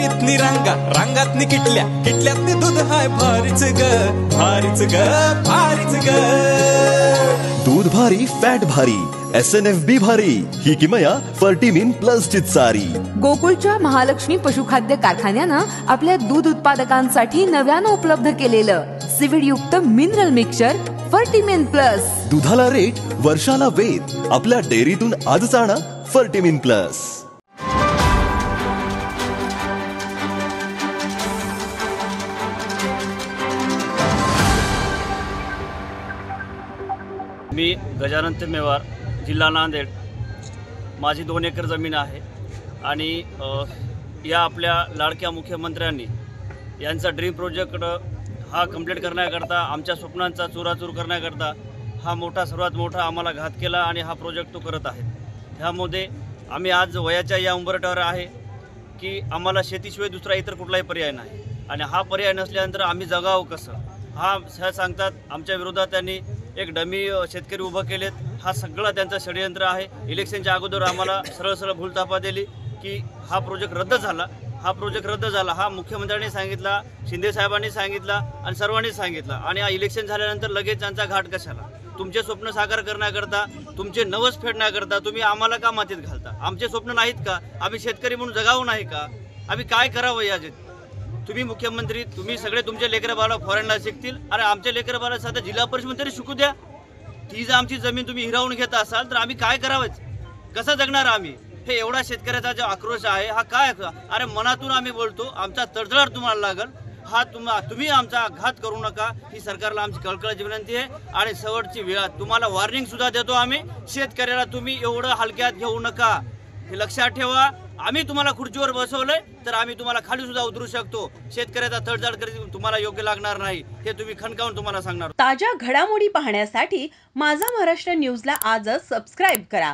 डेअरीतनी रांगा रांगातनी किटल्या किटल्यातनी दूध हाय भारीच ग भारीच ग भारीच ग। दूध भारी फॅट भारी SNFB भारी ही किमया फर्टिमिन प्लस ची चारी। गोकुळच्या महालक्ष्मी पशुखाद्य कारखान्यानं आपल्या दूध उत्पादकांसाठी नव्यानं उपलब्ध केलेलं सीविड युक्त मिनरल मिक्सचर फर्टिमिन प्लस। दुधाला रेट वर्षाला वेद आपल्या डेअरीतून आजच आणा फर्टिमिन प्लस। मी गजानन मेवार, जिल्हा नांदेड। माझी 2 एकर जमीन आहे आणि या आपल्या लाडक्या मुख्यमंत्र्यांनी यांचा ड्रीम प्रोजेक्ट हा कंप्लीट करण्याकरता, आमच्या स्वप्नांचा चुराचूर करण्याकरता हा सर्वात मोठा आम्हाला घात केला आणि हा प्रोजेक्ट तो करत आहे। त्यामध्ये आम्ही आज वयाच्या या उंबरठ्यावर आहे की आम्हाला शेतीशिवाय दुसरा इतर कुठलाही पर्याय नाही आणि हा पर्याय नसल्यानंतर आम्ही जगावं कसं हा सांगतात। आमच्या विरोधात त्यांनी एक डमी शेतकरी उभं केलेत। हा सगळा त्यांचं षडयंत्र आहे। इलेक्शनच्या अगोदर आम्हाला सरळ सरळ भूलथापा दिली की हा प्रोजेक्ट रद्द झाला, हा मुख्यमंत्र्यांनी सांगितला, शिंदे साहेबांनी सांगितला आणि सर्वांनी सांगितलं आणि हा इलेक्शन झाल्यानंतर लगेच त्यांचा घाट कशाला? तुमचे स्वप्न साकार करण्याकरता, तुमचे नवस फेडण्याकरता तुम्ही आम्हाला का मातीत घालता? आमचे स्वप्न नाहीत का? आम्ही शेतकरी म्हणून जगावं नाही का? आम्ही काय करावं याच्यात? तुम्ही मुख्यमंत्री, तुम्ही सगळे तुमचे लेकरं बाळा फॉरेनला शिकतील आणि आमचे लेकरं बाळा साधा जिल्हा परिषद तरी शिकू द्या। ती जर आमची जमीन तुम्ही हिरावून घेता असाल तर आम्ही काय करावं? कसं जगणार आम्ही? हे एवढा शेतकऱ्याचा जो आक्रोश आहे हा काय? अरे मनातून आम्ही बोलतो, आमचा तडजोड तुम्हाला लागल। हा तुम्ही आमचा घात करू नका ही सरकारला आमची कळकळीची विनंती आहे। आणि शेवटची वेळ तुम्हाला वॉर्निंग सुद्धा देतो आम्ही, शेतकऱ्याला तुम्ही एवढं हलक्यात घेऊ नका, हे लक्षात ठेवा। आम्ही तुम्हाला खुर्चीवर बसवलंय तर आम्ही तुम्हाला खाली सुद्धा उतरू शकतो। शेतकऱ्याचा तडजोड करीत तुम्हाला योग्य लागणार नाही हे तुम्ही खणकावून तुम्हाला सांगणार। ताज्या घडामोडी पाहण्यासाठी माझा महाराष्ट्र न्यूजला आजच सबस्क्राईब करा।